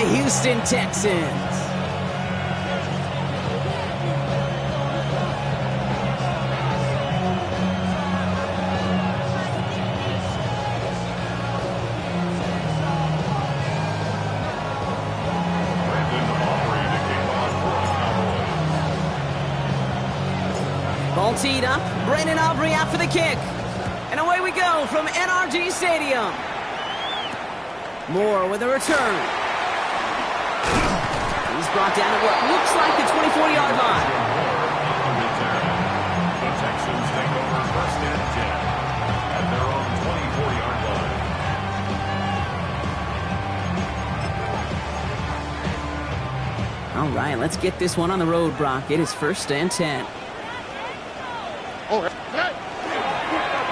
Houston Texans. Ball teed up. Brandon Aubrey out for the kick. And away we go from NRG Stadium. Moore with a return. He's brought down at what looks like the 24-yard line. The Texans take over first and 10 at their own 24-yard line. All right, let's get this one on the road, Brock. It is first and 10.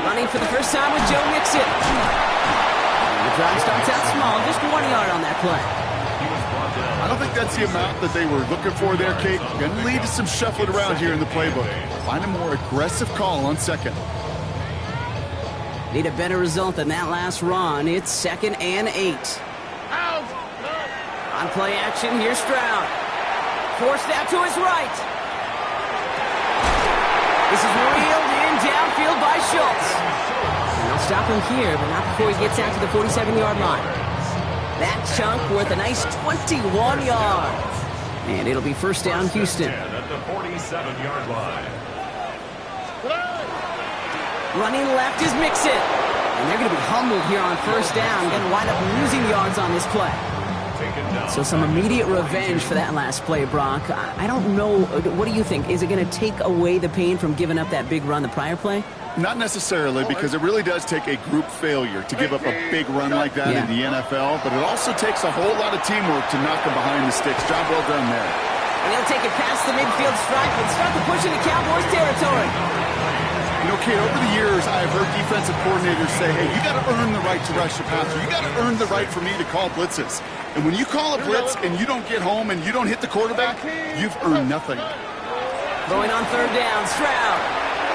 Running for the first time with Joe Mixon. The drive starts out small, just 1 yard on that play. I don't think that's the amount that they were looking for there, Kate. Going to lead to some shuffling around here in the playbook. Find a more aggressive call on second. Need a better result than that last run. It's 2nd and 8. On play action, here's Stroud. Forced out to his right. This is reeled in downfield by Schultz. And they'll stop him here, but not before he gets out to the 47-yard line. That chunk worth a nice 21 yards. And it'll be first down, Houston. At the 47-yard line. Running left is Mixon. And they're going to be humbled here on first down. Going to wind up losing yards on this play. So some immediate revenge for that last play, Brock. I don't know. What do you think? Is it going to take away the pain from giving up that big run the prior play? Not necessarily, because it really does take a group failure to give up a big run like that in the NFL, but it also takes a whole lot of teamwork to knock them behind the sticks. Job well done there. And he'll take it past the midfield stripe and start to push into Cowboys territory. You know, Kate, over the years, I've heard defensive coordinators say, hey, you got to earn the right to rush the passer. You got to earn the right for me to call blitzes. And when you call a blitz and you don't get home and you don't hit the quarterback, you've earned nothing. Going on third down, Stroud.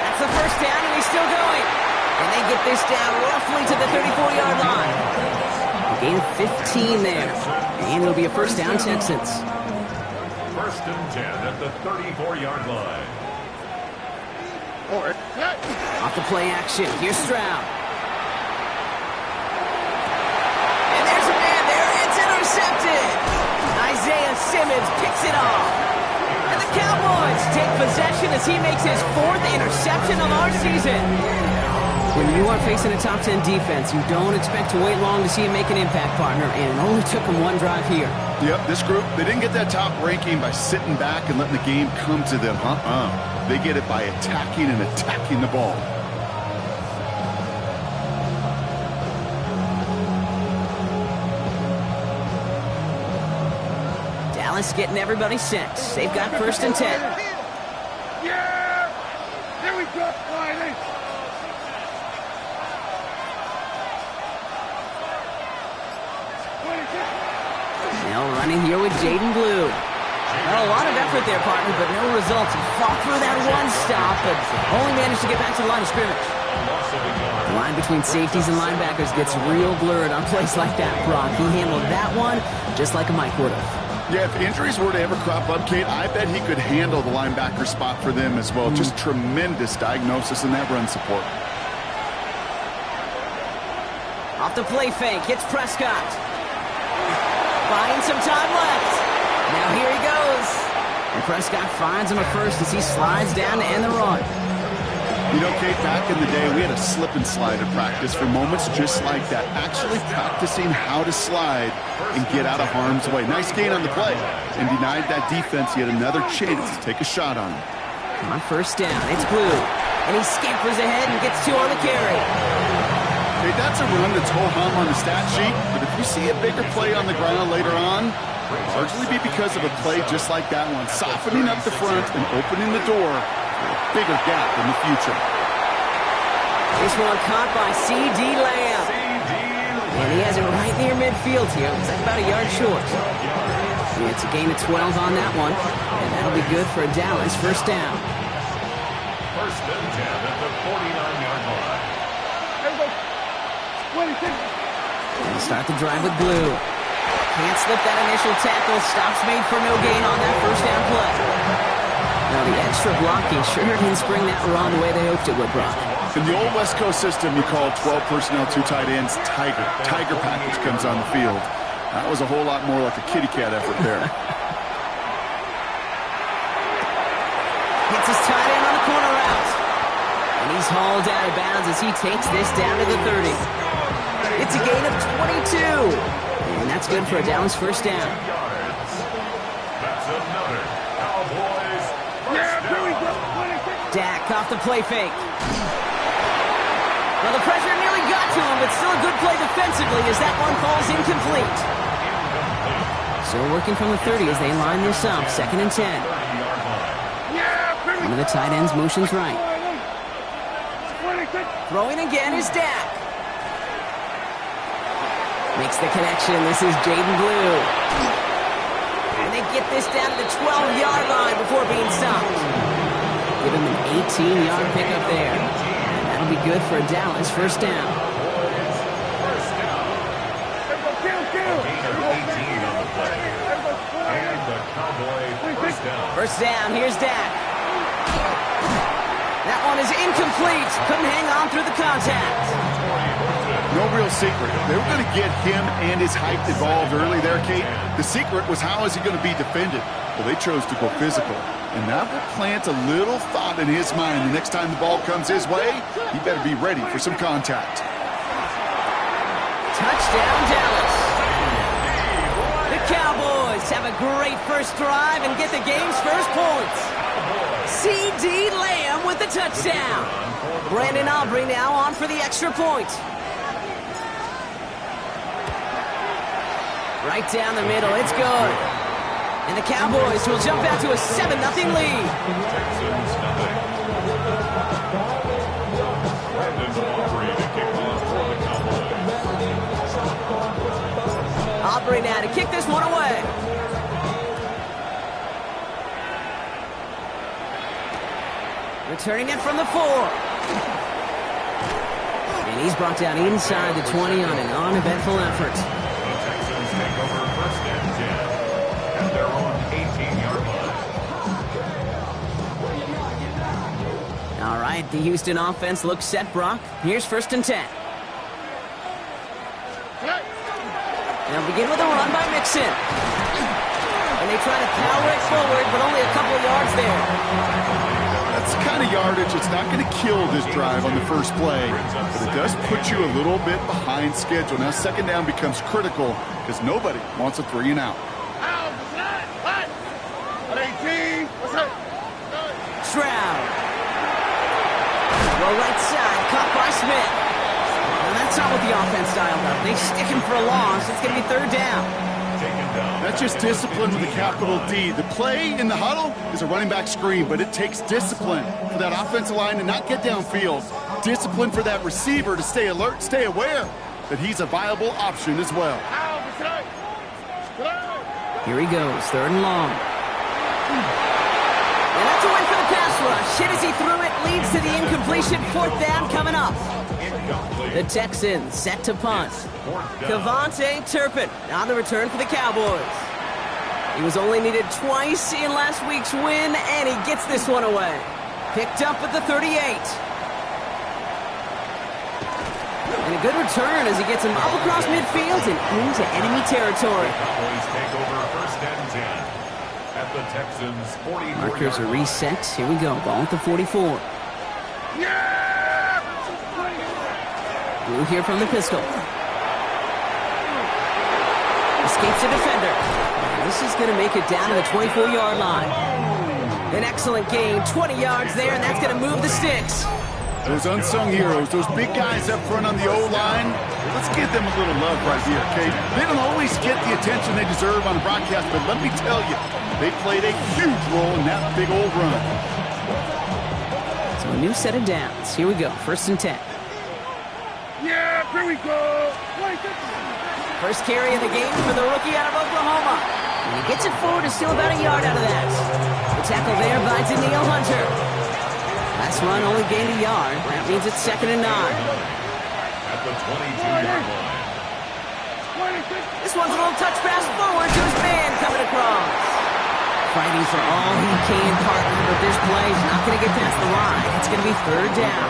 That's the first down, and he's still going. And they get this down roughly to the 34-yard line. A gain of 15 there. And it'll be a first down, Texans. First and 10 at the 34-yard line. Off the play action, here's Stroud. And there's a man there, it's intercepted. Isaiah Simmons picks it off. And the Cowboys take possession as he makes his 4th interception of our season. When you are facing a top 10 defense, you don't expect to wait long to see him make an impact, partner, and it only took him one drive here. Yep, this group, they didn't get that top ranking by sitting back and letting the game come to them. They get it by attacking and attacking the ball. Dallas getting everybody set. They've got first and 10. Yeah! Here we go, Friday! Now running here with Jaden Blue. Well, a lot of effort there, partner, but no results. He fought through that one stop, but only managed to get back to the line of scrimmage. The line between safeties and linebackers gets real blurred on plays like that, Brock. He handled that one just like a Mike would have. Yeah, if injuries were to ever crop up, Kate, I bet he could handle the linebacker spot for them as well. Just tremendous diagnosis in that run support. Off the play fake, hits Prescott. Buying some time left. Now here he goes. And Prescott finds him a first as he slides down to end the run. You know, Kate, back in the day, we had a slip and slide at practice for moments just like that. Actually practicing how to slide and get out of harm's way. Nice gain on the play. And denied that defense yet another chance to take a shot on him. On first down, it's Blue. And he scampers ahead and gets 2 on the carry. Hey, that's a run that's ho-hum on the stat sheet, but if you see a bigger play on the ground later on, it'll largely be because of a play just like that one, softening up the front and opening the door for a bigger gap in the future. This one caught by C.D. Lamb. And he has it right near midfield here. Looks like about a yard short. Yeah, it's a gain of 12 on that one, and that'll be good for Dallas first down. First and 10 at the 49-yard line. And start the drive with Blue. Can't slip that initial tackle. Stops made for no gain on that first down play. Now the extra blocking sure didn't spring that run the way they hoped it would, Brock. In the old West Coast system, you call 12 personnel, 2 tight ends, Tiger. Tiger package comes on the field. That was a whole lot more like a kitty cat effort there. Hits his tight end on the corner route. And he's hauled out of bounds as he takes this down to the 30. It's a gain of 22. And that's good for a Dallas first down. That's another Cowboys first down. Dak off the play fake. Well, the pressure nearly got to him, but still a good play defensively as that one falls incomplete. Still working from the 30 as they line this up. 2nd and 10. One of the tight ends motions right. Throwing again is Dak. Makes the connection. This is Jaden Blue. And they get this down to the 12-yard line before being stopped. Give him an 18-yard pickup there. And that'll be good for a Dallas first down. First down, here's Dak. That one is incomplete. Couldn't hang on through the contact. No real secret. They were going to get him and his height involved early there, Kate. The secret was how is he going to be defended? Well, they chose to go physical. And that will plant a little thought in his mind. The next time the ball comes his way, he better be ready for some contact. Touchdown, Dallas. The Cowboys have a great first drive and get the game's first points. C.D. Lamb with the touchdown. Brandon Aubrey now on for the extra point. Right down the middle, it's good. And the Cowboys will jump out to a 7-0 lead. Texans nothing. Brandon Aubrey to kick off for the Cowboys. Aubrey now to kick this one away. Returning it from the 4. And he's brought down inside the 20 on an uneventful effort. The Texans take over 1st and 10 at their own 18-yard line. All right, the Houston offense looks set, Brock. Here's 1st and 10. They'll begin with a run by Mixon. And they try to power it forward, but only a couple of yards there. That's the kind of yardage it's not going to kill this drive on the first play, but it does put you a little bit behind schedule. Now 2nd down becomes critical because nobody wants a 3 and out. Stroud. Well, right side, caught by Smith. Now that's not what the offense dialed up. They stick him for a loss. It's going to be 3rd down. That's just discipline with a capital D. The play in the huddle is a running back screen, but it takes discipline for that offensive line to not get downfield. Discipline for that receiver to stay alert, stay aware that he's a viable option as well. Here he goes, 3rd and long. And that's a win for the pass rush. Hit as he threw it, leads to the incompletion. 4th down coming up. The Texans set to punt. Kevontae Turpin on the return for the Cowboys. He was only needed twice in last week's win, and he gets this one away. Picked up at the 38. And a good return as he gets him up across midfield and into enemy territory. Cowboys take over 1st and 10 at the Texans 44. Markers are reset. Here we go. Ball at the 44. Blue here from the pistol. Escapes the defender. This is going to make it down to the 24-yard line. An excellent gain, 20 yards there, and that's going to move the sticks. Those unsung heroes, those big guys up front on the O-line, let's give them a little love right here, okay? They don't always get the attention they deserve on a broadcast, but let me tell you, they played a huge role in that big old run. So a new set of downs. Here we go, 1st and 10. Yeah, here we go. First carry of the game for the rookie out of Oklahoma. And he gets it forward to steal about a yard out of that. The tackle there by Daniil Hunter. Last run only gained a yard. That means it's 2nd and 9. At the 22-yard line. This one's a little touch pass forward to his man coming across. Fighting for all he can, partner, but this play's not going to get past the line. It's going to be third down.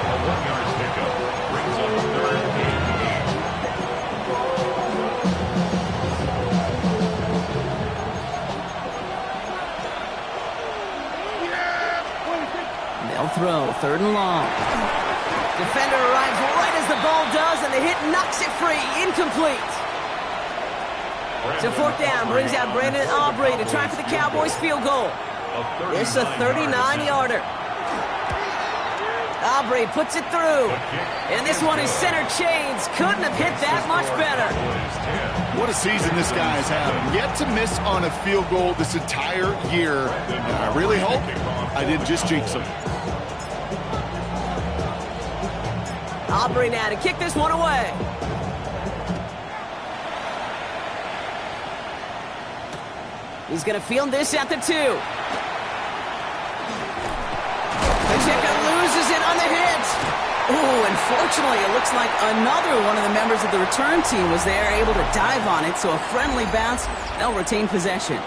A 1-yard pickup brings up third and 8. They'll throw third and long. Defender arrives right as the ball does, and the hit knocks it free. Incomplete. So fourth down brings out Brandon Aubrey to try for the Cowboys field goal. It's a 39-yarder. Aubrey puts it through. And this one is center chains. Couldn't have hit that much better. What a season this guy has had. Yet to miss on a field goal this entire year. And I really hope I didn't just jinx him. Aubrey now to kick this one away. He's going to field this at the 2. Pacheco loses it on the hit. Ooh, unfortunately, it looks like another one of the members of the return team was there, able to dive on it, so a friendly bounce. They'll retain possession.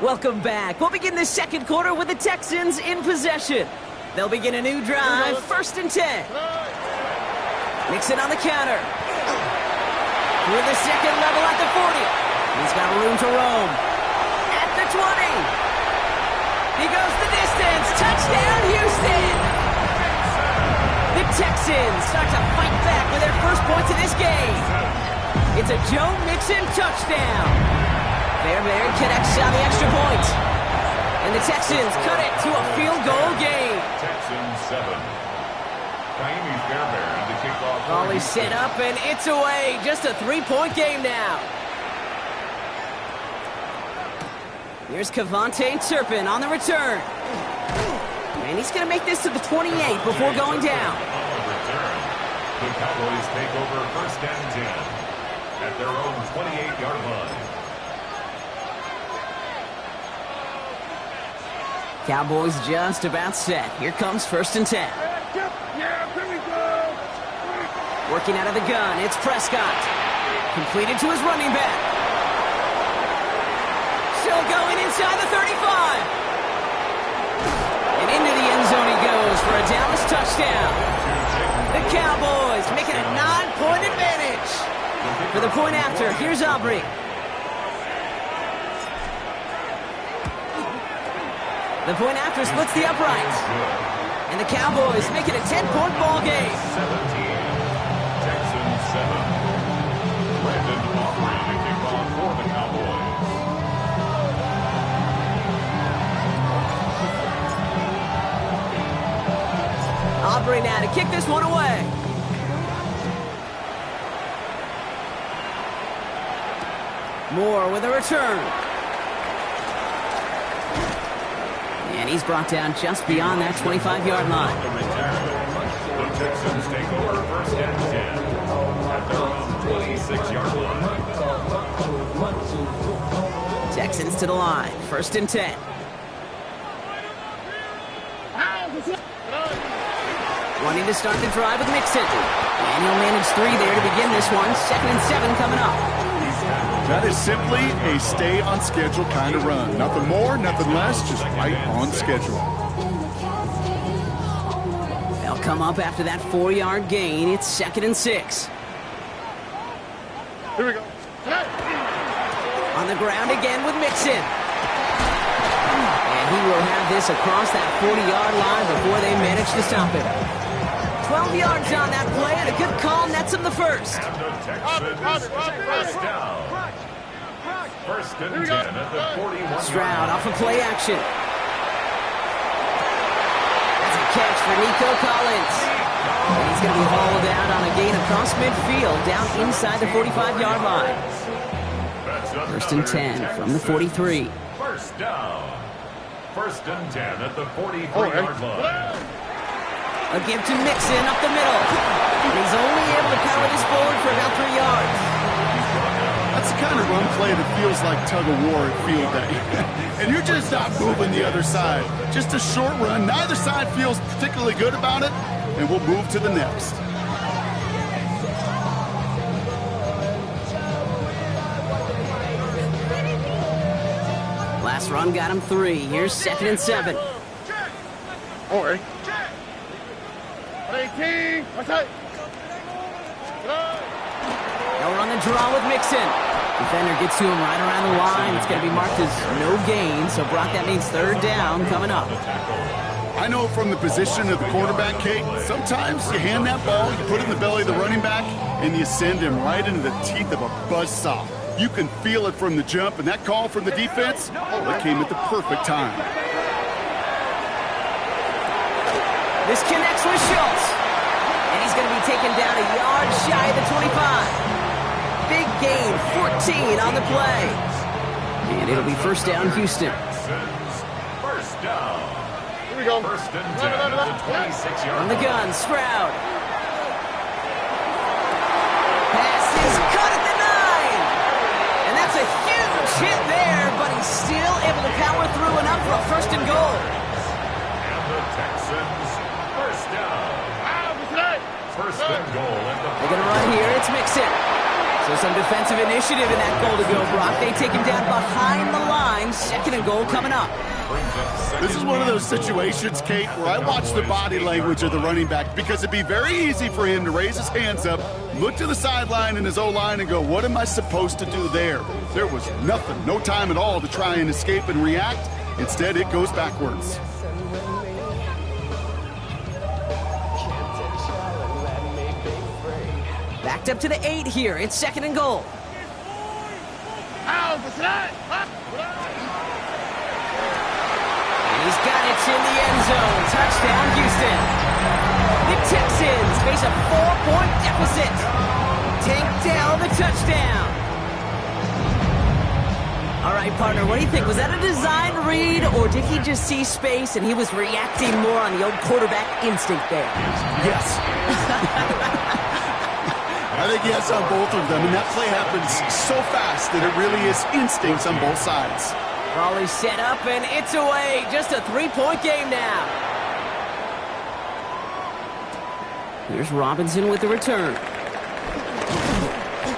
Welcome back. We'll begin the second quarter with the Texans in possession. They'll begin a new drive, first and 10. Mixon on the counter. Through the second level at the 40. He's got room to roam. At the 20. He goes the distance. Touchdown, Houston! The Texans start to fight back with their first points of this game. It's a Joe Mixon touchdown. Fairbairn connects on the extra point. And the Texans cut it to a field goal game. Texans 7. Kaimi Fairbairn to kick off. Ball is set up and it's away. Just a 3-point game now. Here's Kevontae Turpin on the return. And he's going to make this to the 28 before going down. On the return, the Cowboys take over first and 10 at their own 28-yard line. Cowboys just about set. Here comes first and 10. Working out of the gun, it's Prescott. Completed to his running back. Still going inside the 35. And into the end zone he goes for a Dallas touchdown. The Cowboys making a 9-point advantage. For the point after, here's Aubrey. The point after splits the uprights. And the Cowboys make it a 10-point ball game. 17. Texans 7. Brandon Aubrey to kick off for the Cowboys. Aubrey now to kick this one away. Moore with a return. And he's brought down just beyond that 25-yard line. The Texans take over first and 10 at their own 26-yard line. Texans to the line, first and 10. Wanting to start the drive with Mixon. And he'll manage 3 there to begin this one. 2nd and 7 coming up. That is simply a stay on schedule kind of run. Nothing more, nothing less, just right on schedule. They'll come up after that 4-yard gain. It's 2nd and 6. Here we go. On the ground again with Mixon. And he will have this across that 40-yard line before they manage to stop him. 12 yards on that play, and a good call nets him the first. And the Texans first down. First and 10 at the 41. Stroud off of play action. That's a catch for Nico Collins. And he's going to be hauled out on a gain across midfield, down inside the 45-yard line. First and 10 from the 43. First down. First and 10 at the 44-yard line. A give to Mixon up the middle. And he's only able to power this forward for about 3 yards. That's the kind of run play that feels like tug-of-war at field day. And you're just not moving the other side. Just a short run. Neither side feels particularly good about it, and we'll move to the next. Last run got him 3. Here's 2nd and 7. Or 18. What's up? They'll run the draw with Mixon. Defender gets to him right around the line. It's going to be marked as no gain. So, Brock, that means 3rd down coming up. I know from the position of the quarterback, Kate, sometimes you hand that ball, you put it in the belly of the running back, and you send him right into the teeth of a buzzsaw. You can feel it from the jump, and that call from the defense, that came at the perfect time. This connects with Schultz. And he's going to be taken down a yard shy of the 25. Big gain, 14 on the play. And it'll be 1st down, Houston. First down. Here we go. 1st and 10 at the 26-yard On the gun, Stroud. Pass is cut at the 9. And that's a huge hit there, but he's still able to power through enough for a 1st and goal. And the Texans, 1st down. 1st and goal. They're going to run here. It's Mixon. So some defensive initiative in that goal to go, Brock. They take him down behind the line. 2nd and goal coming up. This is one of those situations, Kate, where I watch the body language of the running back because it'd be very easy for him to raise his hands up, look to the sideline in his O-line and go, what am I supposed to do there? There was nothing, no time at all to try and escape and react. Instead, it goes backwards. Backed up to the 8 here. It's 2nd and goal. And he's got it in the end zone. Touchdown, Houston. The Texans face a 4-point deficit. Tank Dell the touchdown. All right, partner, what do you think? Was that a design read, or did he just see space and he was reacting more on the old quarterback instinct there? Yes. I think yes on both of them, and that play happens so fast that it really is instincts on both sides. Raleigh set up, and it's away. Just a 3-point game now. Here's Robinson with the return.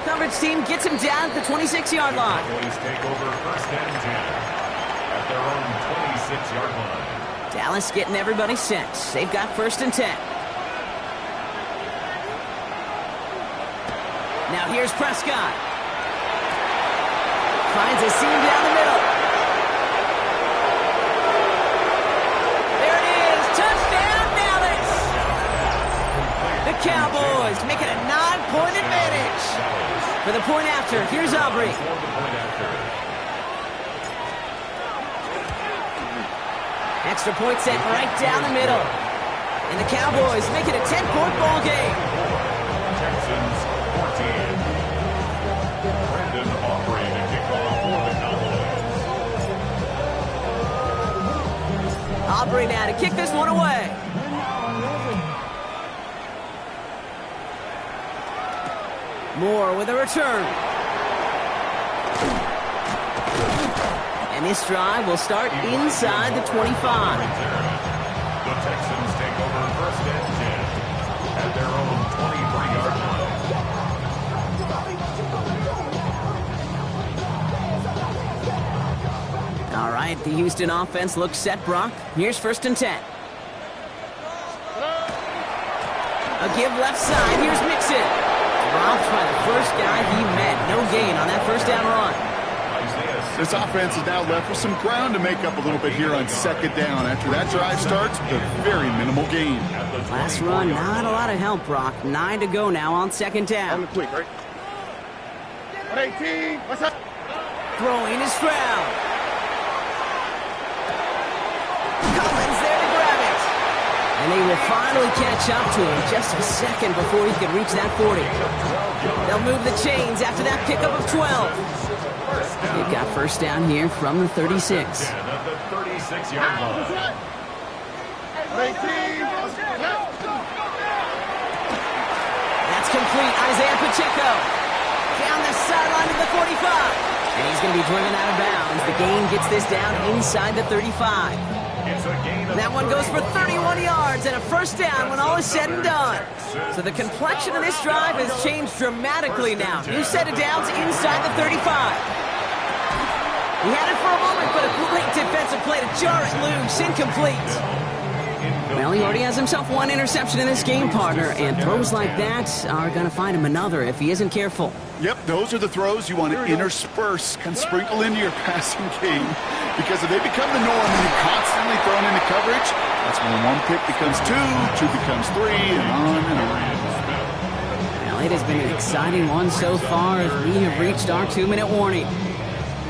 Coverage team gets him down at the 26-yard line. Boys take over 1st and 10 at their own 26-yard line. Dallas getting everybody set. They've got 1st and 10. Now here's Prescott. Finds a seam down the middle. There it is. Touchdown, Dallas. The Cowboys make it a 9-point advantage. For the point after, here's Aubrey. Extra point set right down the middle. And the Cowboys make it a 10-point ball game. Texans 14. Brandon Aubrey to kick off for the Cowboys. Aubrey now to kick this one away. Moore with a return. And this drive will start inside the 25. The Texans take over 1st and 10 at their own 23-yard line. All right, the Houston offense looks set, Brock. Here's 1st and 10. A give left side. Here's Mixon. Dropped by the first guy he met. No gain on that 1st down run. This offense is now left with some ground to make up a little bit here on 2nd down. After that drive starts with a very minimal gain. Last run, not a lot of help, Brock. 9 to go now on 2nd down. Quick, right? 18. What's up? Throwing is Stroud. Collins there to grab it. And they will finally catch up to him just a second before he can reach that 40. They'll move the chains after that pickup of 12. They've got 1st down here from the 36. At the 36-yard line. 18. That's complete. Isaiah Pacheco. Down the sideline to the 45. And he's going to be driven out of bounds. The gain gets this down inside the 35. That one goes for 31 yards and a first down when all is said and done. So the complexion of this drive has changed dramatically now. New set of downs inside the 35. He had it for a moment, but a great defensive play to jar it loose. Incomplete. Well, he already has himself one interception in this game, partner, and throws like that are going to find him another if he isn't careful. Yep, those are the throws you want to intersperse and sprinkle into your passing game, because if they become the norm and you're constantly thrown into coverage, that's when one pick becomes two becomes three, and on and on. Well, it has been an exciting one so far as we have reached our 2-minute warning.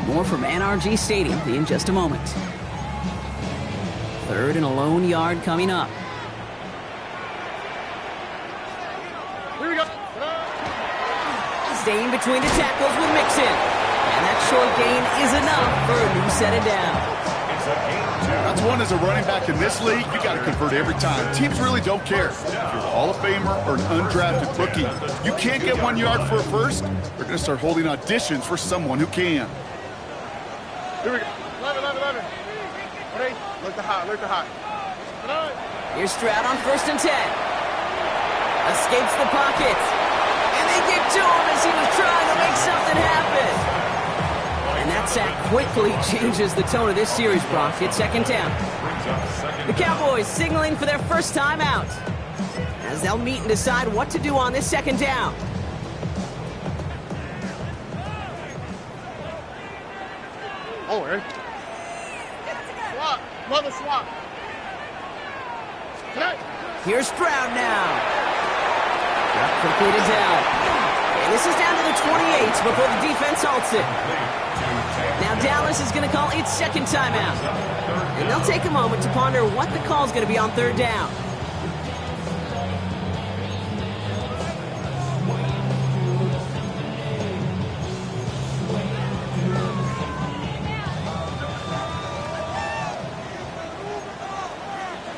More from NRG Stadium in just a moment. Third and a lone yard coming up. Here we go. Staying between the tackles with Mixon. And that short gain is enough for a new set of downs. That's one as a running back in this league, you got to convert every time. Teams really don't care. If you're a Hall of Famer or an undrafted rookie, you can't get 1 yard for a first, they're going to start holding auditions for someone who can. Here we go. 11. Ready? Look the hot. Here's Stroud on 1st and 10. Escapes the pocket. And they get to him as he was trying to make something happen. And that sack quickly changes the tone of this series, Brock. It's second down. The Cowboys signaling for their first time out, as they'll meet and decide what to do on this second down. Oh, ready? Swap. Love a swap. Here's Stroud now. Got quickly to Dell. And this is down to the 28 before the defense halts it. Now Dallas is going to call its second timeout. And they'll take a moment to ponder what the call is going to be on third down.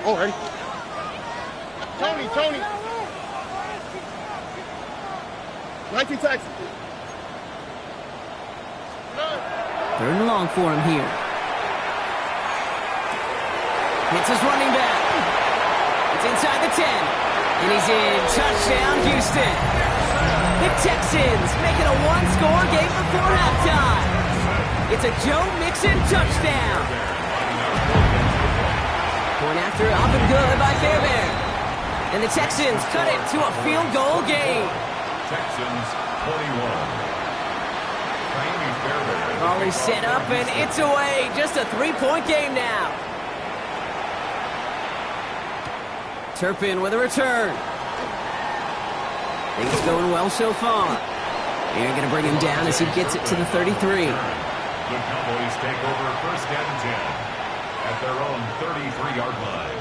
Oh, ready? Tony. 19 Texans. Third and long for him here. Hits his running back. It's inside the 10. And he's in. Touchdown, Houston. The Texans make it a one-score game before halftime. It's a Joe Mixon touchdown. Point after up and good by Fairbairn. And the Texans cut it to a field goal game. Texans 21. All is set up and it's away. Just a 3-point game now. Turpin with a return. Things going well so far. They're going to bring him down as he gets it to the 33. The Cowboys take over 1st and 10 at their own 33-yard line.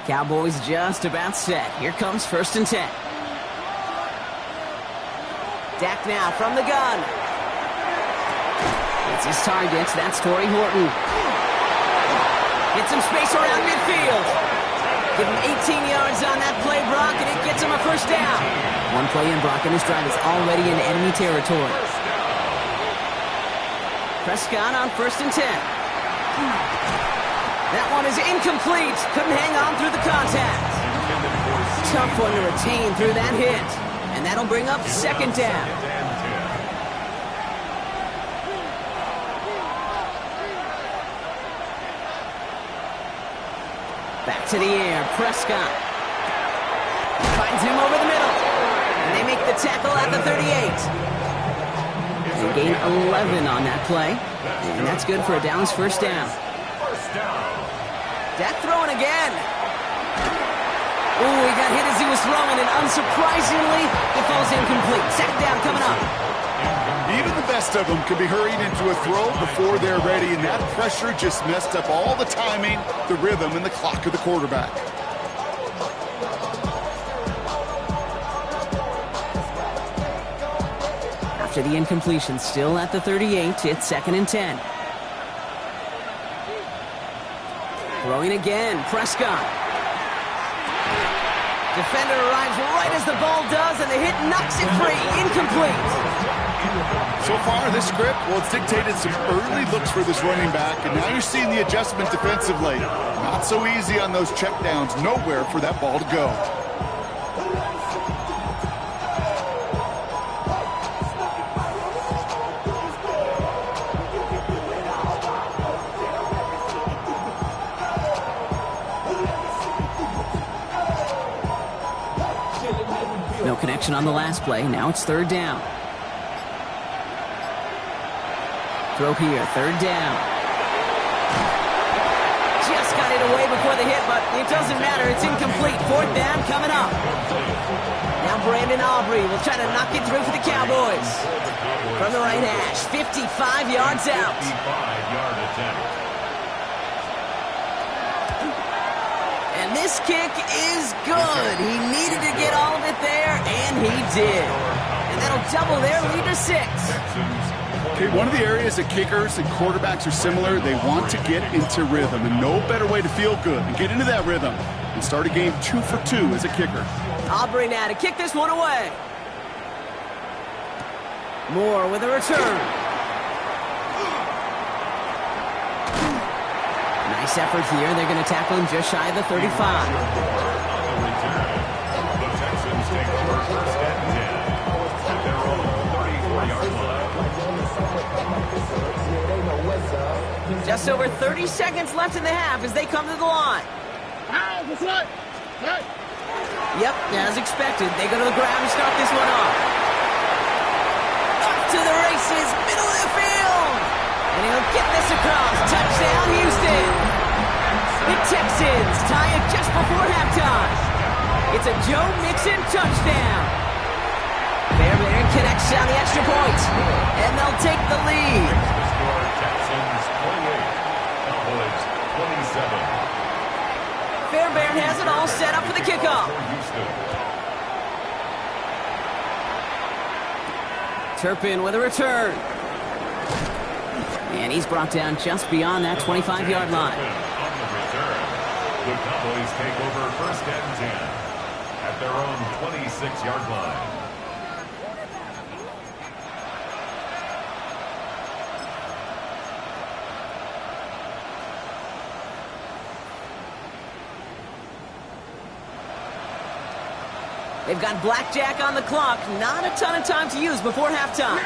Cowboys just about set. Here comes 1st and 10. Dak now from the gun. It's his target. That's Torrey Horton. Get some space around midfield. Give him 18 yards on that play, Brock, and it gets him a first down. One play in, Brock, and this drive is already in enemy territory. Prescott on 1st and 10. That one is incomplete. Couldn't hang on through the contact. Tough one to retain through that hit. And that'll bring up 2nd down. Back to the air. Prescott finds him over the middle. And they make the tackle at the 38. They gain 11 on that play. And that's good for a Dallas first down. Dak throwing again. He got hit as he was throwing, and unsurprisingly, it falls incomplete. Sack down coming up. Even the best of them can be hurried into a throw before they're ready, and that pressure just messed up all the timing, the rhythm, and the clock of the quarterback. After the incompletion, still at the 38, it's 2nd and 10. Throwing again, Prescott. Defender arrives right as the ball does, and the hit knocks it free. Incomplete. So far, this script, well, it's dictated some early looks for this running back, and now you're seeing the adjustment defensively. Not so easy on those checkdowns. Nowhere for that ball to go. No connection on the last play. Now it's third down. Throw here, third down. Just got it away before the hit, but it doesn't matter. It's incomplete. Fourth down coming up. Now Brandon Aubrey will try to knock it through for the Cowboys. From the right hash, 55 yards out. 55-yard attempt. And this kick is good. He needed to get all of it there, and he did. And that'll double their lead to 6. Okay, one of the areas that kickers and quarterbacks are similar, they want to get into rhythm, and no better way to feel good and get into that rhythm and start a game 2 for 2 as a kicker. Aubrey now to kick this one away. Moore with a return. Nice effort here. They're going to tackle him just shy of the 35. On the return, the Texans take over first and 10 at their own 34-yard line. Just over 30 seconds left in the half as they come to the line. Yep, as expected. They go to the ground and start this one off. Up to the races, middle of the field. And he'll get this across. Touchdown, Houston. The Texans tie it just before halftime. It's a Joe Mixon touchdown. Fairbairn connects on the extra point. And they'll take the lead. The score, Texans 28, Cowboys 27. Fairbairn has it all set up for the kickoff. Turpin with a return. And he's brought down just beyond that 25-yard line. On the return, the Cowboys take over first and 10 at their own 26-yard line. They've got blackjack on the clock. Not a ton of time to use before halftime.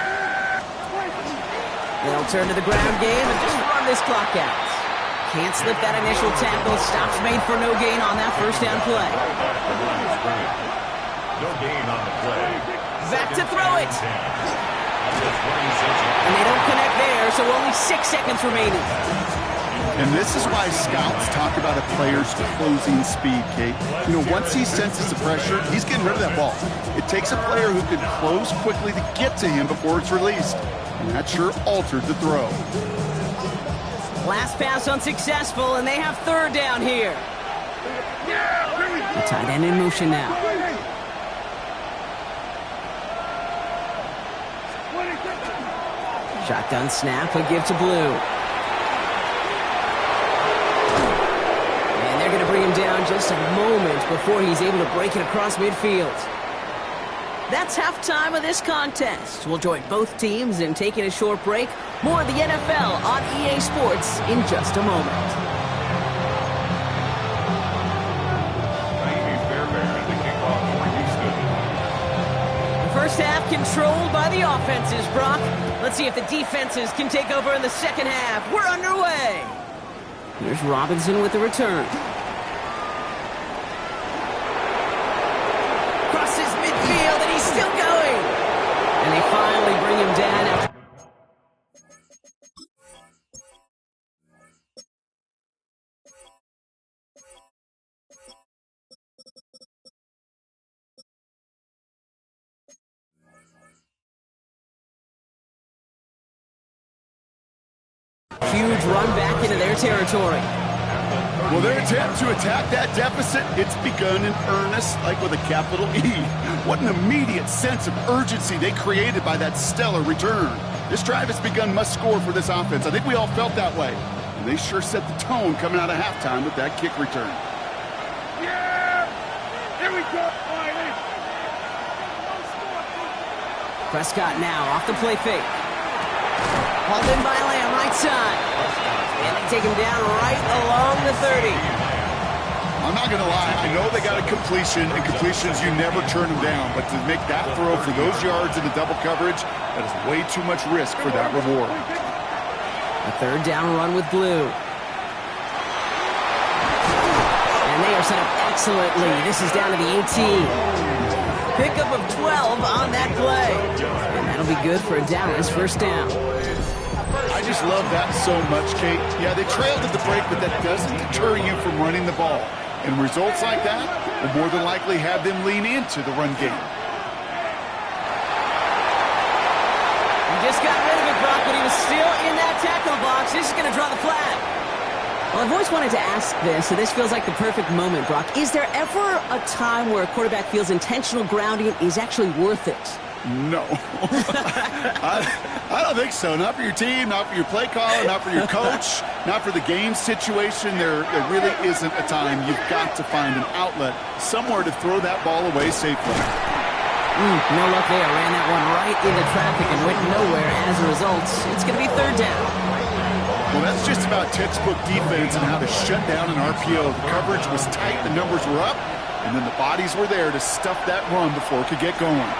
They'll turn to the ground game and just run this clock out. Can't slip that initial tackle. Stops made for no gain on that first down play. No gain on the play. Back to throw it. And they don't connect there, so only 6 seconds remaining. And this is why scouts talk about a player's closing speed, Kate. You know, once he senses the pressure, he's getting rid of that ball. It takes a player who can close quickly to get to him before it's released. And that sure altered the throw. Last pass unsuccessful, and they have third down here. The tight end in motion now. Shotgun snap, a give to Blue. And they're going to bring him down just a moment before he's able to break it across midfield. That's halftime of this contest. We'll join both teams in taking a short break. More of the NFL on EA Sports in just a moment. The first half controlled by the offenses, Brock. Let's see if the defenses can take over in the second half. We're underway. Here's Robinson with the return. Crosses midfield, and he's still going. And they finally bring him down after. Huge run back into their territory. Well, their attempt to attack that deficit, it's begun in earnest, like with a capital E. What an immediate sense of urgency they created by that stellar return. This drive has begun must score for this offense. I think we all felt that way. And they sure set the tone coming out of halftime with that kick return. Yeah! Here we go, Wiley! Prescott now off the play fake. Hauled in by Lamb, right side. And they take him down right along the 30. I'm not going to lie. I know they got a completion, and completions, you never turn them down. But to make that throw for those yards in the double coverage, that is way too much risk for that reward. A third down run with blue. And they are set up excellently. This is down to the 18. Pickup of 12 on that play. And that'll be good for a Dallas first down. I just love that so much, Kate. Yeah, they trailed at the break, but that doesn't deter you from running the ball. And results like that will more than likely have them lean into the run game. He just got rid of it, Brock, but he was still in that tackle box. This is going to draw the flag. Well, I've always wanted to ask this, so this feels like the perfect moment, Brock. Is there ever a time where a quarterback feels intentional grounding is actually worth it? No. I don't think so. Not for your team, not for your play caller, not for your coach, not for the game situation. There really isn't a time. You've got to find an outlet, somewhere to throw that ball away safely. No luck there. Ran that one right into traffic and went nowhere. As a result, it's going to be third down. Well, that's just about textbook defense and how to shut down an RPO. The coverage was tight, the numbers were up, and then the bodies were there to stuff that run before it could get going.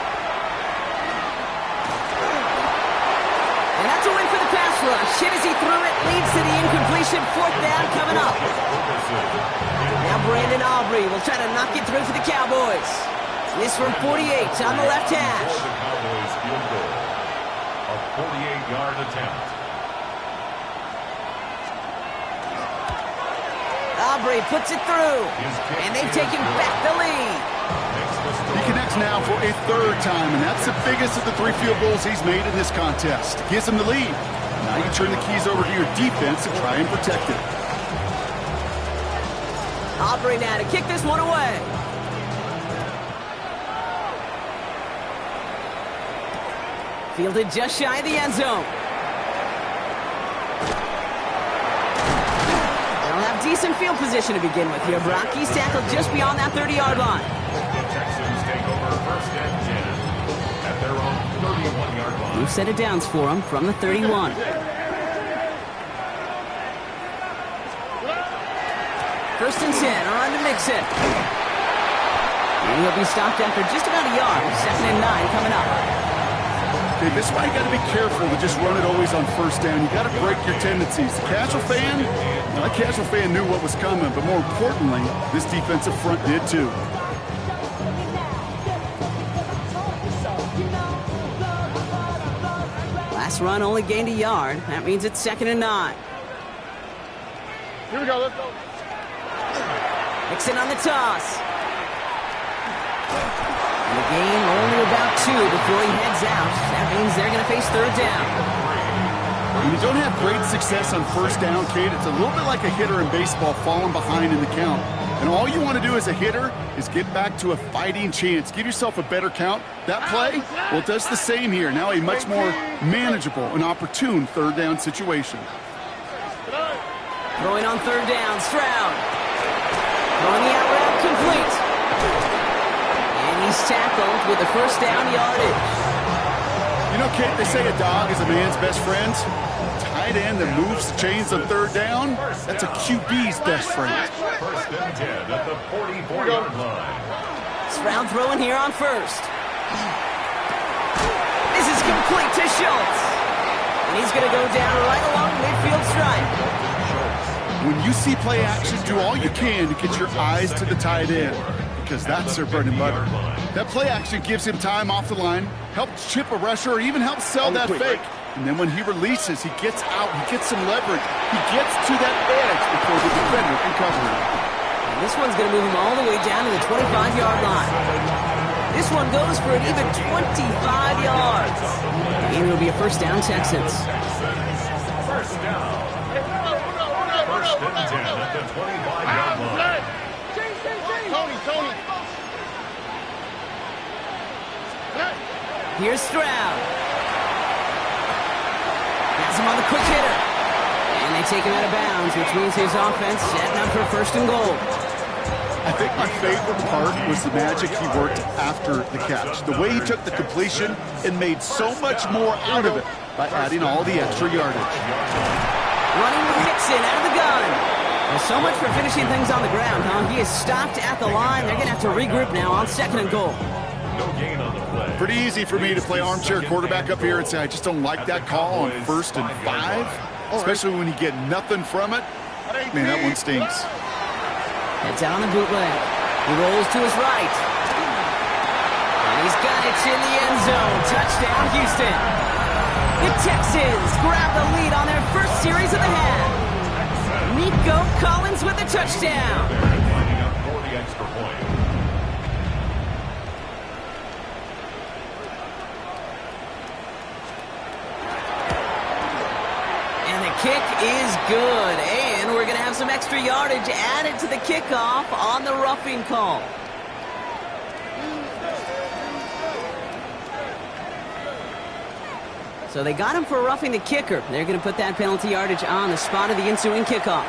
Rush. Hit as he threw it, leads to the incompletion. Fourth down coming up. Now Brandon Aubrey will try to knock it through for the Cowboys. This from 48 on the left hash. The Cowboys field goal. A 48-yard attempt. Aubrey puts it through. And they've taken back the lead. He connects now for a third time, and that's the biggest of the 3 field goals he's made in this contest. Gives him the lead. Now you turn the keys over to your defense and try and protect it. Aubrey now to kick this one away. Fielded just shy of the end zone. They'll have decent field position to begin with here, Brock. He's tackled just beyond that 30-yard line. The Texans take over first and 10 at their own 31-yard line. New set of downs for him from the 31. First and 10, on to Mixon. And he'll be stopped after just about a yard. Second and 9 coming up. Okay, this is why you got to be careful to just run it always on first down. You got to break your tendencies. The casual fan, that casual fan knew what was coming, but more importantly, this defensive front did too. Last run only gained a yard. That means it's second and 9. Here we go, let's go. Mixon on the toss. And the gain only about 2 before he heads out. That means they're going to face third down. When you don't have great success on first down, Kate, it's a little bit like a hitter in baseball falling behind in the count. And all you want to do as a hitter is get back to a fighting chance. Give yourself a better count. That play, well, it does the same here. Now a much more manageable and opportune third down situation. Throwing on third down, Stroud. Throwing the out route complete. And he's tackled with the first down yardage. You know, Kate, they say a dog is a man's best friend. Tight end that moves the chains on third down, that's a QB's best friend. First and 10 at the 44-yard line. Stroud throwing here on first. This is complete to Schultz. And he's going to go down right along the midfield stripe. When you see play action, do all you can to get your eyes to the tight end, because that's their bread and butter. That play action gives him time off the line, helps chip a rusher, or even helps sell that fake. And then when he releases, he gets out, he gets some leverage. He gets to that edge before the defender can cover him. And this one's going to move him all the way down to the 25-yard line. This one goes for an even 25 yards. And it'll be a first down, Texans. First down. First and 10 at the 25-yard line. Tony. Here's Stroud. Has him on the quick hitter. And And they take him out of bounds, which means his offense setting up for first and goal. I think my favorite part was the magic he worked after the catch. The way he took the completion and made so much more out of it by adding all the extra yardage. Running with Mixon out of the gun. Well, so much for finishing things on the ground, huh? He is stopped at the line. They're going to have to regroup now on second and goal. No gain on the play. Pretty easy for me to play armchair quarterback up here and say I just don't like that call on 1st and 5, especially when you get nothing from it. Man, that one stinks. Heads out on the bootleg. He rolls to his right. And he's got it in the end zone. Touchdown, Houston. The Texans grab the lead on their first series of the half. Nico Collins with the touchdown. Lining up for the extra point. And the kick is good. And we're going to have some extra yardage added to the kickoff on the roughing call. So they got him for roughing the kicker. They're going to put that penalty yardage on the spot of the ensuing kickoff.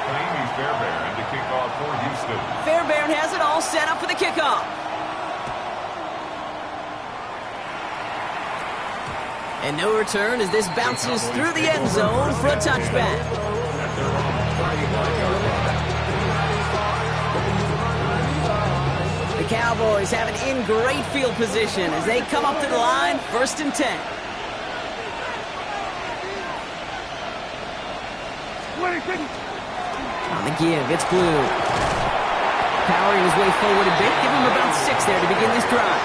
Amy Fairbairn to kick off for Houston. Fairbairn has it all set up for the kickoff. And no return as this bounces through the end zone for a touchback. The Cowboys have it in great field position as they come up to the line, 1st and 10. On the give, it's Blue. Powering his way forward a bit, give him about 6 there to begin this drive.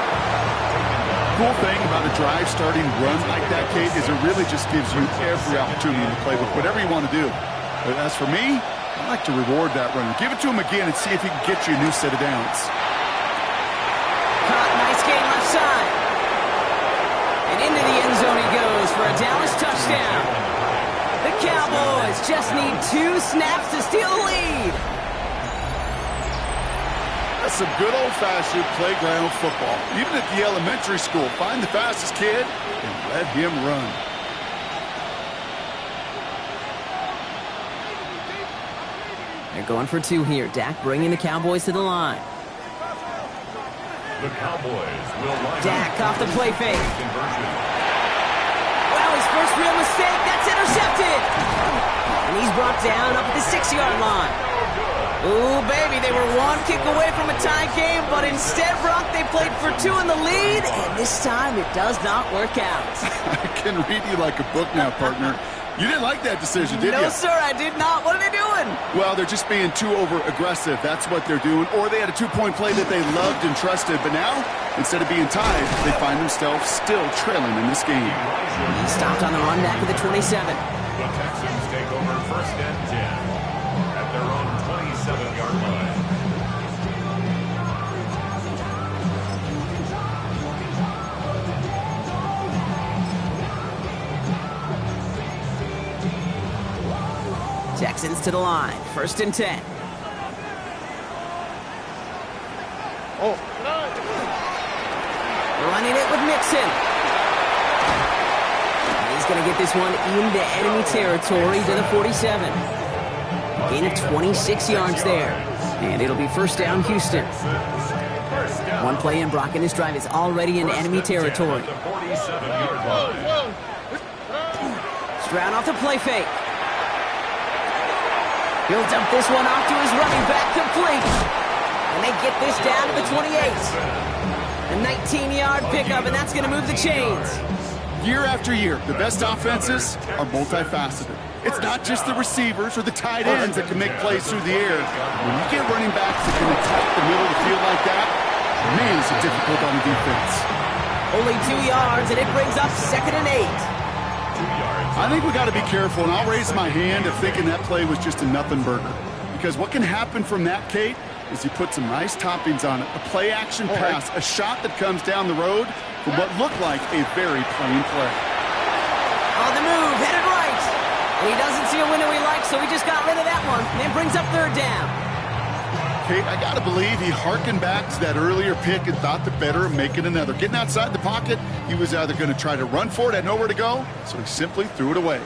Cool thing about a drive starting run like that, Kate, is it really just gives you every opportunity to play with whatever you want to do. But as for me, I like to reward that runner. Give it to him again and see if he can get you a new set of downs. Caught, nice game left side. And into the end zone he goes for a Dallas touchdown. The Cowboys just need 2 snaps to steal the lead. That's some good old-fashioned playground football. Even at the elementary school, find the fastest kid and let him run. They're going for 2 here. Dak bringing the Cowboys to the line. The Cowboys will line Dak up off the play fake. conversion. Well, his first real mistake. That's intercepted. And he's brought down up at the 6-yard line. Ooh, baby, they were 1 kick away from a tie game, but instead, Brock, they played for 2 in the lead, and this time it does not work out. I can read you like a book now, partner. You didn't like that decision, did you? No, sir, I did not. What are they doing? Well, they're just being too over-aggressive. That's what they're doing. Or they had a 2-point play that they loved and trusted, but now, instead of being tied, they find themselves still trailing in this game. He stopped on the run back at the 27. The Texans take over 1st and 10 at their own 27-yard line. Texans to the line, 1st and 10. Running it with Mixon. He's going to get this one into enemy territory to the 47. Gain of 26 yards there. And it'll be 1st down, Houston. 1 play in, Brock, and this drive is already in enemy territory. Stroud off the play fake. He'll dump this one off to his running back, complete. And they get this down to the 28. A 19-yard pickup, and that's going to move the chains. Year after year, the best offenses are multifaceted. It's not just the receivers or the tight ends that can make plays through the air. When you get running backs that can attack the middle of the field like that, man, is it difficult on the defense. Only 2 yards, and it brings up 2nd and 8. I think we got to be careful, and I'll raise my hand of thinking that play was just a nothing burger. Because what can happen from that, Kate, is you put some nice toppings on it. A play-action pass, a shot that comes down the road from what looked like a very plain play. On the move, headed right. And he doesn't see a window he likes, so he just got rid of that one. And it brings up 3rd down. Kate, I got to believe he hearkened back to that earlier pick and thought the better of making another. Getting outside the pocket, he was either going to try to run for it, had nowhere to go, so he simply threw it away.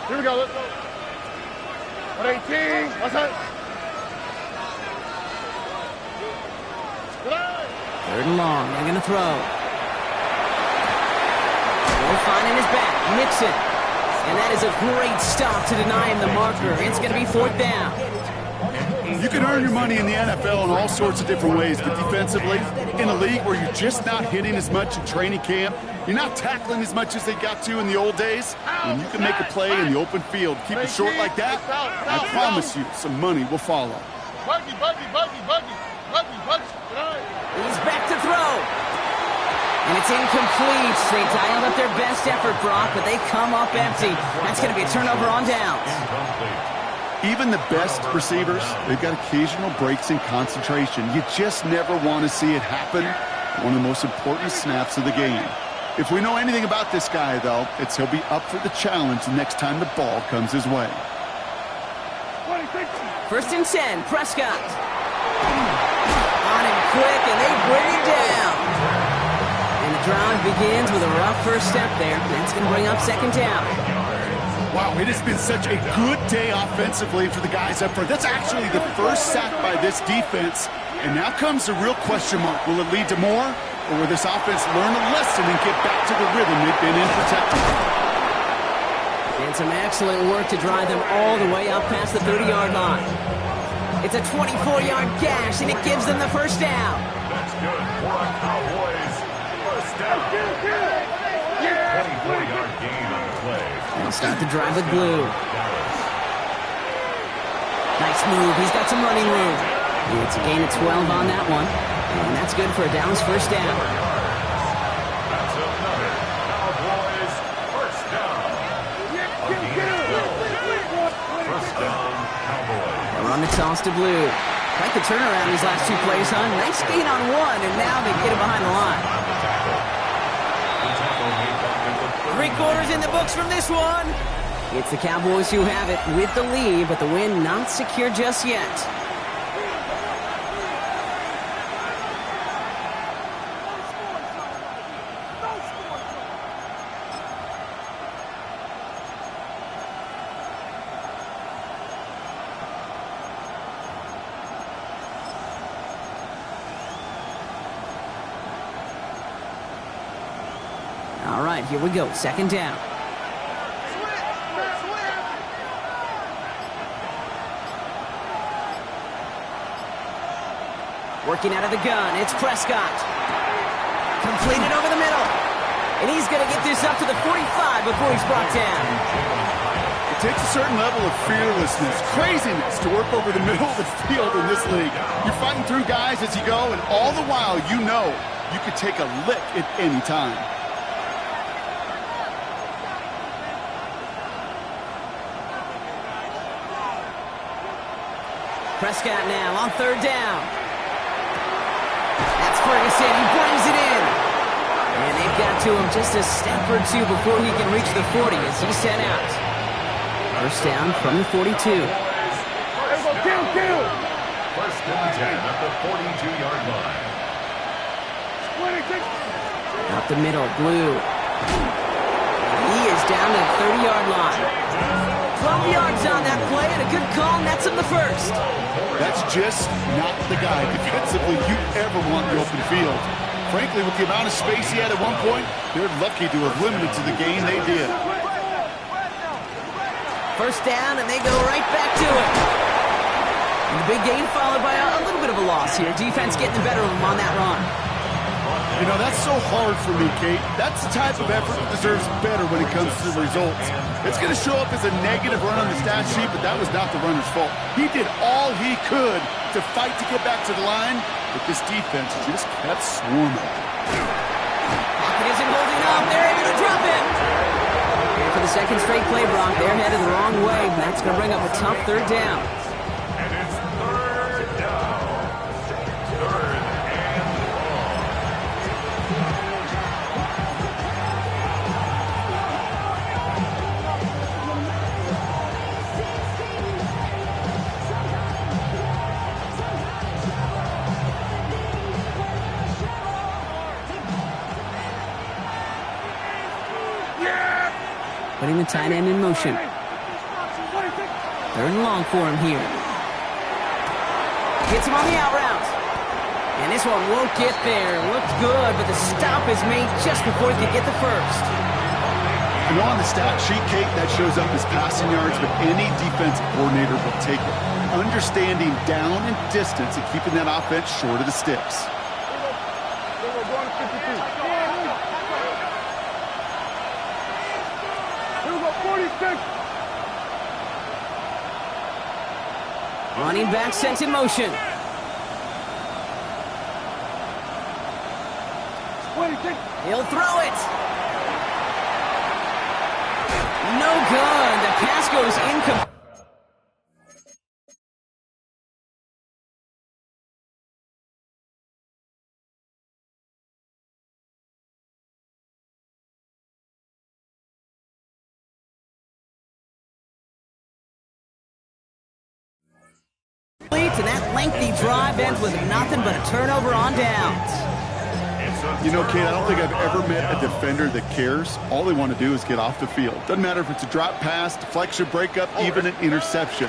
Here we go. Let's go. 118. What's that? Third and long. They're going to throw. Will find in his back. Mixon. And that is a great stop to deny him the marker. It's going to be fourth down. You can earn your money in the NFL in all sorts of different ways, but defensively, in a league where you're just not hitting as much in training camp, you're not tackling as much as they got to in the old days, when you can make a play in the open field, keep it short like that, I promise you some money will follow. Buggy. He's back to throw. And it's incomplete. They dialed up their best effort, Brock, but they come up empty. That's going to be a turnover on downs. Even the best receivers, they've got occasional breaks in concentration. You just never want to see it happen. One of the most important snaps of the game. If we know anything about this guy, though, it's he'll be up for the challenge the next time the ball comes his way. First and 10, Prescott. On him quick, and they bring him down. And the drive begins with a rough first step there. That's going to bring up second down. Wow, it has been such a good day offensively for the guys up front. That's actually the first sack by this defense. And now comes the real question mark. Will it lead to more? Or will this offense learn a lesson and get back to the rhythm they've been in protecting? And some excellent work to drive them all the way up past the 30-yard line. It's a 24-yard gash, and it gives them the first down. That's good for a Cowboys first down. 24-yard gain on the play. They'll start the drive with blue. Nice move. He's got some running room. It's a gain of 12 on that one. And that's good for a Dallas first down. That's another Cowboys first down. A gain of 12. First down, Cowboys. They're on the toss to blue. Quite the turnaround these last two plays, huh? Nice gain on one, and now they get it behind the line. Three quarters in the books from this one. It's the Cowboys who have it with the lead, but the win not secure just yet. All right, here we go. Second down. Working out of the gun, it's Prescott. Completed over the middle. And he's going to get this up to the 45 before he's brought down. It takes a certain level of fearlessness, craziness to work over the middle of the field in this league. You're fighting through guys as you go, and all the while you know you could take a lick at any time. Prescott now on third down. That's Ferguson. He brings it in. And they've got to him just a step or two before he can reach the 40 as he's sent out. First down from the 42. First and 10 at the 42-yard line. Up the middle, blue. He is down to the 30-yard line. 12 yards on that play, and a good call nets him the first. That's just not the guy defensively you ever want in the open field. Frankly, with the amount of space he had at one point, they're lucky to have limited to the gain they did. First down, and they go right back to it. And the big gain followed by a little bit of a loss here. Defense getting the better of them on that run. You know, that's so hard for me, Kate. That's the type of effort that deserves better when it comes to the results. It's going to show up as a negative run on the stat sheet, but that was not the runner's fault. He did all he could to fight to get back to the line, but this defense just kept swarming. Pocket isn't holding up. They're able to drop it. And for the second straight play, Brock, they're headed the wrong way. That's going to bring up a tough third down. And it's third down. Third and long. Putting the tight end in motion. Third and long for him here. Gets him on the out route. And this one won't get there. Looked good, but the stop is made just before he could get the first. I know on the stat sheet, Kate, that shows up as passing yards, but any defensive coordinator will take it. Understanding down and distance and keeping that offense short of the sticks. Running back sent in motion. He'll throw it. No good. The pass goes incomplete. And that lengthy drive ends with nothing but a turnover on downs. You know, Kate, I don't think I've ever met a defender that cares. All they want to do is get off the field. Doesn't matter if it's a drop pass, deflection, breakup, even an interception.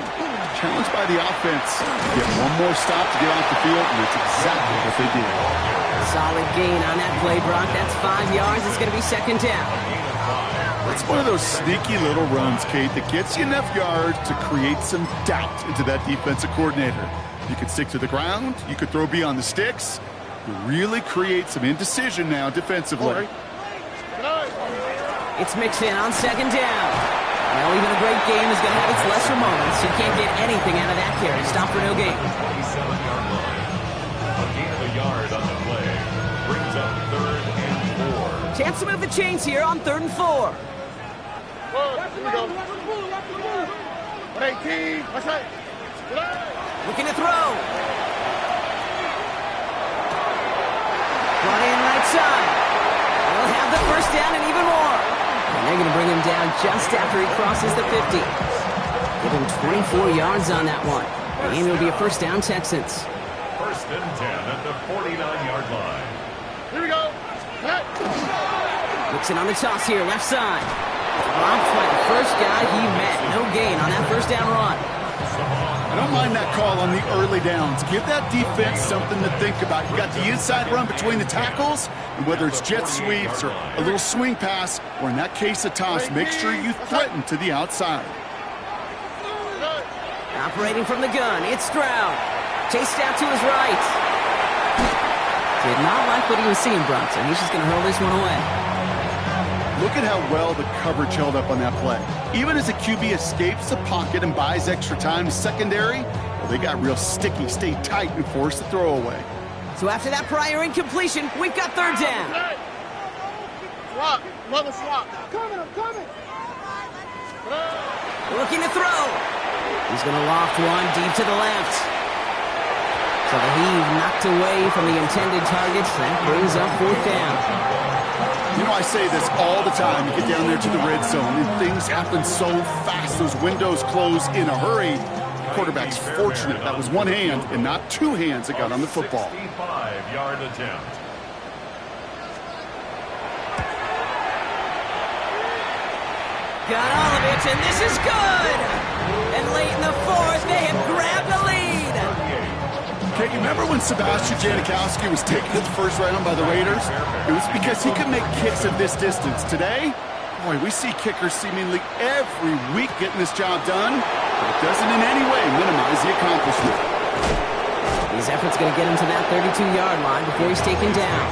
Challenged by the offense. Get one more stop to get off the field, and that's exactly what they did. Solid gain on that play, Brock. That's 5 yards. It's going to be second down. It's one of those sneaky little runs, Kate, that gets you enough yards to create some doubt into that defensive coordinator. You could stick to the ground. You could throw beyond the sticks. You really create some indecision now defensively. It's mixed in on second down. Well, even a great game is going to have its lesser moments. You can't get anything out of that carry. Stop for no gain. 27-yard line. A gain of a yard on the play. Brings up 3rd and 4. Chance to move the chains here on 3rd and 4. Here we go. 118. What's that? Looking to throw. Brought in right side. They'll have the first down and even more. And they're going to bring him down just after he crosses the 50. Give him 24 yards on that one. And it'll be a first down, Texans. 1st and 10 at the 49-yard line. Here we go. Looks in on the toss here, left side. Dropped by the first guy he met. No gain on that first down run. I don't mind that call on the early downs. Give that defense something to think about. You got the inside run between the tackles, and whether it's jet sweeps or a little swing pass, or in that case a toss, make sure you threaten to the outside. Operating from the gun, it's Stroud. Chased out to his right. Did not like what he was seeing, Bronson. He's just going to hurl this one away. Look at how well the coverage held up on that play. Even as the QB escapes the pocket and buys extra time to secondary, well, they got real sticky, stayed tight, and forced the throw away. So after that prior incompletion, we've got 3rd down. Swap. Mother swap. I'm coming. Looking to throw. He's going to loft one deep to the left. So the heave knocked away from the intended target. That brings up 4th down. You know, I say this all the time. You get down there to the red zone, and things happen so fast. Those windows close in a hurry. The quarterback's fortunate. That was one hand and not two hands that got on the football. 65-yard attempt. Got all of it, and this is good. And late in the 4th, they have grabbed the lead. Okay, you remember when Sebastian Janikowski was taken in the first round by the Raiders? It was because he could make kicks at this distance. Today, boy, we see kickers seemingly every week getting this job done, but it doesn't in any way minimize the accomplishment. His effort's going to get him to that 32-yard line before he's taken down.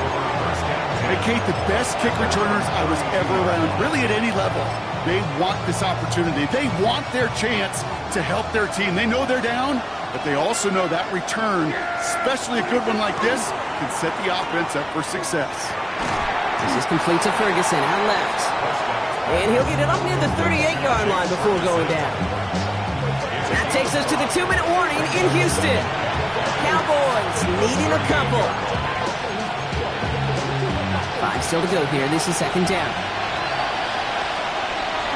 Hey, Kate, the best kick returners I was ever around, really at any level, they want this opportunity. They want their chance to help their team. They know they're down, but they also know that return, especially a good one like this, can set the offense up for success. This is complete to Ferguson out left. And he'll get it up near the 38-yard line before going down. That takes us to the 2-minute warning in Houston. Cowboys needing a couple. 5 still to go here. This is second down.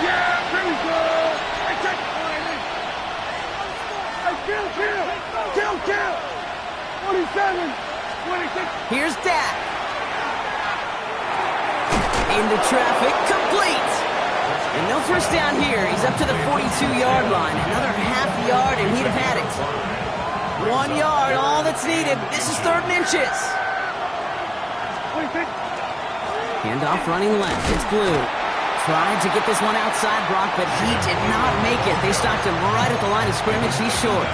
Yeah, here we go. I take it. I kill. 27, 26. Here's Dak. Into traffic, complete. And no first down here. He's up to the 42-yard line. Another half yard, and he'd have had it. 1 yard, all that's needed. This is 3rd and inches. Handoff running left. It's Blue. Tried to get this one outside Brock, but he did not make it. They stopped him right at the line of scrimmage. He's short.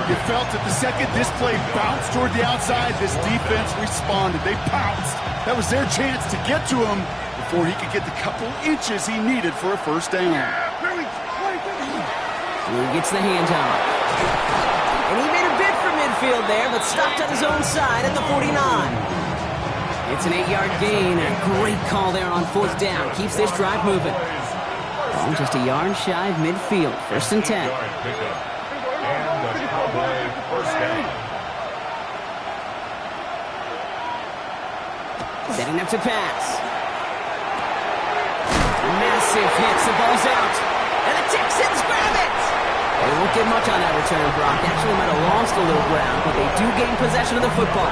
You felt it the second this play bounced toward the outside, this defense responded. They pounced. That was their chance to get to him before he could get the couple inches he needed for a first down. Blue gets the handoff. And he made a bid for midfield there, but stopped on his own side at the 49. It's an 8-yard gain. A great call there on 4th down. Keeps this drive moving. Ball just a yard shy of midfield. 1st and 10. Setting up to pass. Massive hits. The ball's out. And the Texans grab it. They won't get much on that return, Brock. Actually might have lost a little ground, but they do gain possession of the football.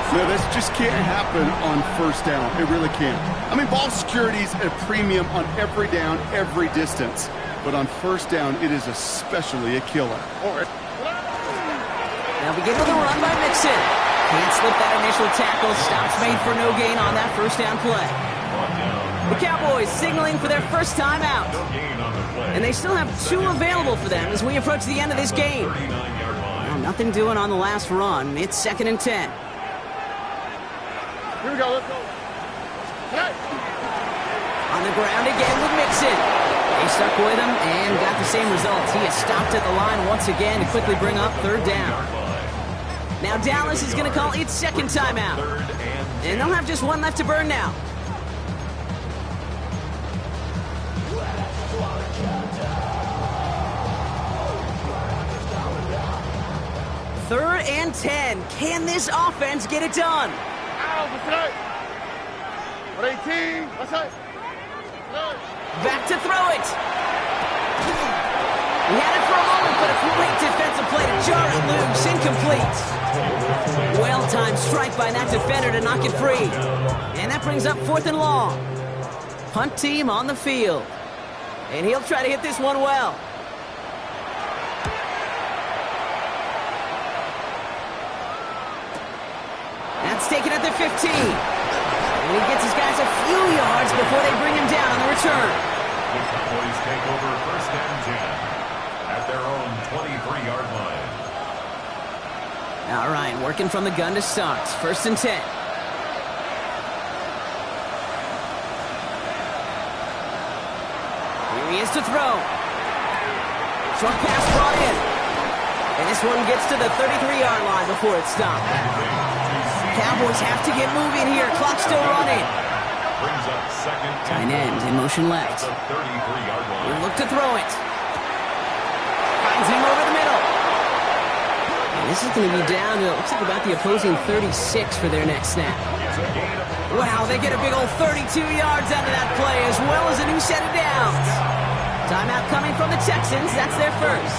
No, this just can't happen on first down. It really can't. I mean, ball security's at a premium on every down, every distance. But on first down, it is especially a killer. Now begin with a run by Mixon. Can't slip that initial tackle. Stops made for no gain on that first down play. The Cowboys signaling for their first time out. And they still have 2 available for them as we approach the end of this game. Well, nothing doing on the last run. It's 2nd and 10. Here we go, let's go. Hey. On the ground again with Mixon. They stuck with him and got the same results. He is stopped at the line once again to quickly bring up 3rd down. Now Dallas is going to call its 2nd timeout. And they'll have just 1 left to burn now. 3rd and 10. Can this offense get it done? Back to throw it. He had it for a moment, but a great defensive play to jar it loose. Incomplete. Well-timed strike by that defender to knock it free. And that brings up 4th and long. Punt team on the field. And he'll try to hit this one well. That's taken at the 15. And he gets his guys a few yards before they bring him down on the return. The Cowboys take over 1st and 10 at their own 23-yard line. All right, working from the gun to start. 1st and 10. Here he is to throw. Short pass brought in. And this one gets to the 33-yard line before it's stopped. Cowboys have to get moving here. Clock still running. Brings up 2nd. Tight end in motion left. The 33-yard line. He'll look to throw it. Finds him over the middle. And this is going to be down to, looks like about the opposing 36 for their next snap. Wow, they get a big old 32 yards out of that play, as well as a new set of downs. Timeout coming from the Texans. That's their first.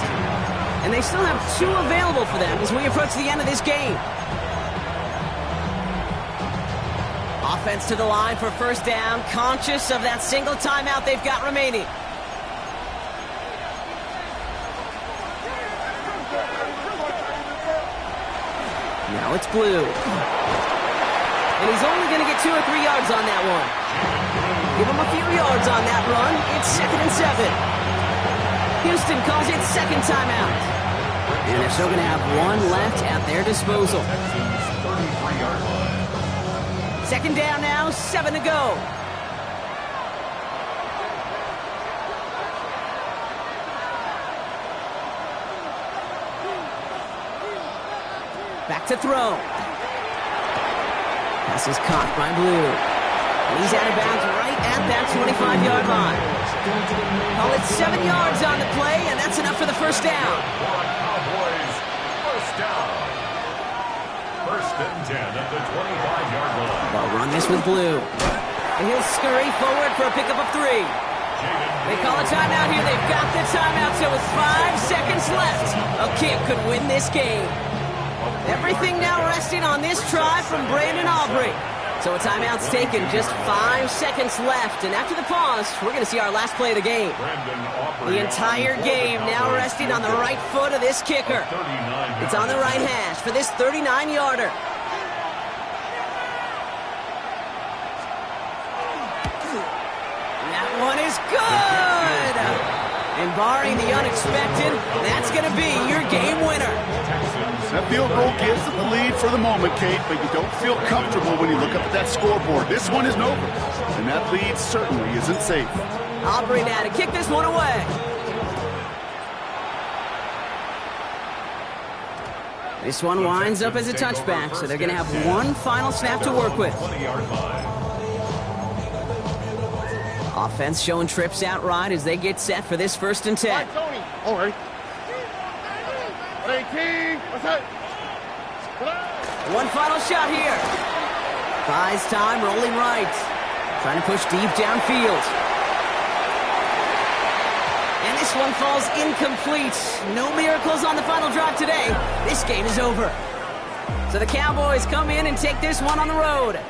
And they still have 2 available for them as we approach the end of this game. Offense to the line for first down, conscious of that single timeout they've got remaining. Now it's Blue. And he's only going to get 2 or 3 yards on that one. Give him a few yards on that run. It's 2nd and 7. Houston calls it 2nd timeout. And they're still going to have 1 left at their disposal. 33-yard line. 2nd down now, 7 to go. Back to throw. Pass is caught by Blue. And he's out of bounds right at that 25-yard line. Call it 7 yards on the play, and that's enough for the first down. Cowboys, first down. 1st and 10 at the 25-yard line. They'll run this with Blue. And he'll scurry forward for a pickup of 3. They call a timeout here. They've got the timeout, so with 5 seconds left, a kick could win this game. Everything now resting on this try from Brandon Aubrey. So a timeout's taken, just 5 seconds left. And after the pause, we're going to see our last play of the game. The entire game now resting on the right foot of this kicker. It's on the right hash for this 39-yarder. That one is good! And barring the unexpected, that's going to be your game winner. That field goal gives them the lead for the moment, Kate, but you don't feel comfortable when you look up at that scoreboard. This one isn't over, and that lead certainly isn't safe. Aubrey now to kick this one away. This one winds up as a touchback, so they're going to have one final snap to work with. Offense showing trips out right as they get set for this 1st and 10. Tony. All right. 18. What's that? One final shot here. Buys time, rolling right. Trying to push deep downfield. And this one falls incomplete. No miracles on the final drive today. This game is over. So the Cowboys come in and take this one on the road.